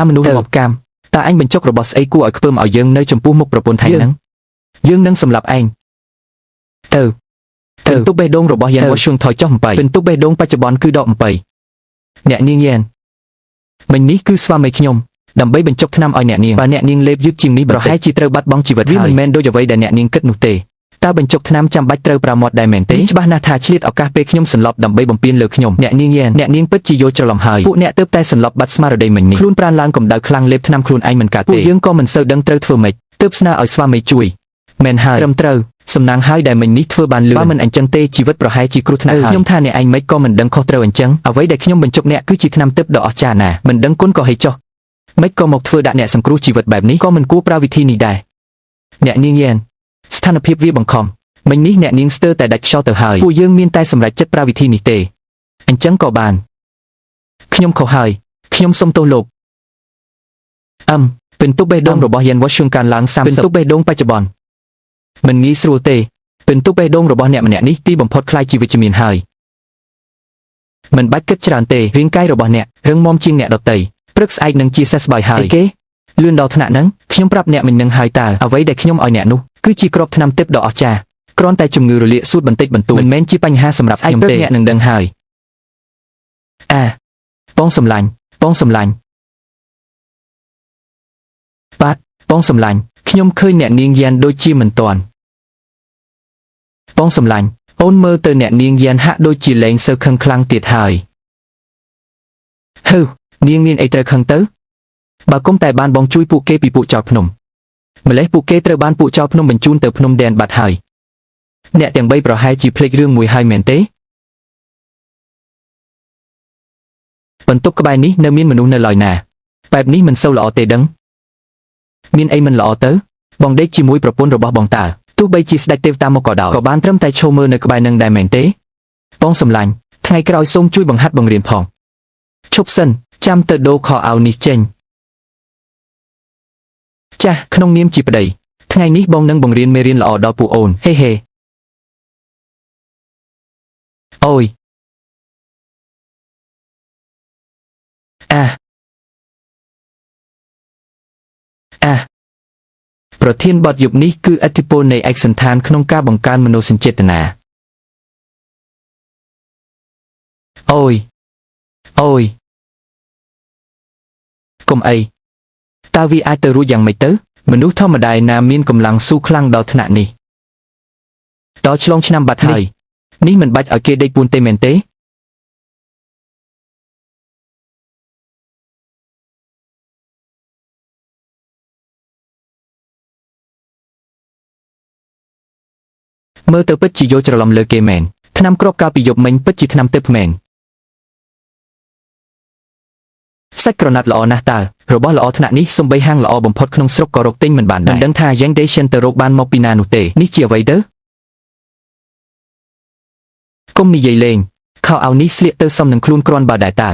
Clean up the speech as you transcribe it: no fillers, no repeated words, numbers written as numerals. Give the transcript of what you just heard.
មនុស្សរបបកាមតើអញបញ្ចុករបស់ស្អីគួរឲ្យខ្ពើមឲ្យយើងនៅចំពោះមុខប្រពន្ធថៃហ្នឹងយើងនឹងសម្លាប់ឯងពិន្ទុបេះដូងរបស់យ៉ានវ៉ាស៊ុងថយចុះអំបីពិន្ទុបេះដូងបច្ចុប្បន្នគឺដកអំបីអ្នកនាងយ៉ានមិញនេះគឺស្វាមីខ្ញុំដើម្បីបញ្ចុកថ្នាំឲ្យអ្នកនាងបើអ្នកនាងលេបយឺតជាងនេះប្រហែលជាត្រូវបាត់បង់ជីវិតវាមិនមែនដូចអ្វីដែលអ្នកនាងគិតនោះទេតើបញ្ចុកថ្នាំចាំបាច់ត្រូវប្រាមាត់ដែរមែនទេច្បាស់ណាស់ថាឆ្លៀតឱកាសពេលខ្ញុំសន្លប់ដើម្បីបំពេញលើខ្ញុំអ្នកនាងយ៉ានអ្នកនាងពិតជាយល់ច្រឡំហើយពួកអ្នកទើបតែសន្លប់បាត់ស្មារតីមិញនេះខ្លួនប្រានឡើងកម្ដៅខ្លាំងលេបថ្នាំខ្លួនឯងមិនកើតទេពួកយើងក៏មិនសូវដឹងត្រូវធ្វើម៉េចទើបស្នើឲ្យស្វាមីជួយមែនហើយត្រឹមត្រូវសំណាងហើយដែលមិញនេះធ្វើបានលឿនបើមិនអញ្ចឹងទេជីវិតប្រហែលជាគ្រោះថ្នាក់ហើយខ្ញុំថាអ្នកឯងមិនក៏មិនដឹងខុសត្រូវអញ្ចឹងអ្វីដែលខ្ញុំបញ្ចុកអ្នកគឺជាថ្នាំទិព្វដ៏អស្ចារ្យណាស់មិនដឹងគុណក៏ហេចុះមិនក៏មកធ្វើដាក់អ្នកសង្គ្រោះជីវិតបែបនេះក៏មិនគួរប្រើវិធីនេះដែរអ្នកនាងយ៉ានស្ថានភាពវាបង្ខំមិញនេះអ្នកនាងស្ទើរតែដាច់ខ្យល់ទៅហើយពួកយើងមានតែសម្រេចចិត្តប្រើវិធីនេះទេអញ្ចឹងក៏បានខ្ញុំខុសហើយខ្ញុំសុំទោសលោកពិន្ទុបេះដូងរបស់យ៉ានវ៉ាស៊ុងកើនឡើង30ពិន្ទុបេះដូងបច្ចុប្បន្នមិនងាយស្រួលទេពិន្ទុបេះដូងរបស់អ្នកម្នាក់នេះទីបំផុតខ្លាយជាវិជ្ជមានហើយមិនបាច់គិតច្រើនទេរាងកាយរបស់អ្នករឹងមាំជាងអ្នកដទៃព្រឹកស្អែកនឹងជាសះស្បើយហើយគេលឿនដល់ថ្នាក់ហ្នឹងខ្ញុំប្រាប់អ្នកមិញនឹងហើយតើអ្វីដែលខ្ញុំឲ្យអ្នកនោះគឺជាគ្រាប់ថ្នាំទិព្វដ៏អស្ចារ្យគ្រាន់តែជំងឺរលាកសួតបន្តិចបន្តួចមិនមែនជាបញ្ហាសម្រាប់ខ្ញុំទេអ្នកនឹងដឹងហើយបងសំឡាញ់បងសំឡាញ់ខ្ញុំឃើញអ្នកនាងយ៉ានដូចជាមិនទាន់បងសំឡាញ់អូនមើលទៅអ្នកនាងយ៉ានហាក់ដូចជាលែងសូវខឹងខ្លាំងទៀតហើយនាងមានអីត្រូវខឹងទៅបើគុំតែបានបងជួយពួកគេពីពួកចោរភ្នំម្លេះពួកគេត្រូវបានពួកចោរភ្នំបញ្ជូនទៅភ្នំដែនបាត់ហើយអ្នកទាំង3ប្រហែលជាភ្លេចរឿងមួយហើយមែនទេបន្ទប់ក្បែរនេះនៅមានមនុស្សនៅឡើយណាបែបនេះមិនសូវល្អទេដឹងមានអីមិនល្អទៅបងដេកជាមួយប្រពន្ធរបស់បងតើទោះបីជាស្ដេចទេវតាមកក៏ដោយក៏បានត្រឹមតែឈរមើលនៅក្បែរនឹងដែរមែនទេបងសំឡាញ់ថ្ងៃក្រោយសូមជួយបង្ហាត់បង្រៀនផងឈប់សិនចាំទៅដូរខោអាវនេះចេញចាស់ក្នុងនាមជាប្តីថ្ងៃនេះបងនឹងបង្រៀនមេរៀនល្អដល់ពួកអូនហេអូយប្រធានបទយប់នេះគឺឥទ្ធិពលនៃឯកសណ្ឋានក្នុងការបង្កើនមនោសញ្ចេតនាអូយកុំអីតើវាអាចទៅរួចយ៉ាងម៉េចទៅមនុស្សធម្មតាណាមានកម្លាំងស៊ូខ្លាំងដល់ថ្នាក់នេះដល់ឆ្លងឆ្នាំបាត់ហើយនេះមិនបាច់ឲ្យគេដេកពួនទេមែនទេមើលទៅពិតជាយល់ច្រឡំលើគេមែនថ្នាំគ្រាប់កាលពីយប់មិញពិតជាថ្នាំទិព្វមែនសាច់ក្រណាត់ល្អណាស់តើរបស់ល្អថ្នាក់នេះសំបីហាងល្អបំផុតក្នុងស្រុកក៏រកទិញមិនបានដែរមិនដឹងថាយ៉ាងដេសិនទៅរកបានមកពីណានោះទេនេះជាអ្វីទៅកុំនិយាយលេងខោអាវនេះស្លៀកទៅសមនឹងខ្លួនគ្រាន់បើដែរតើ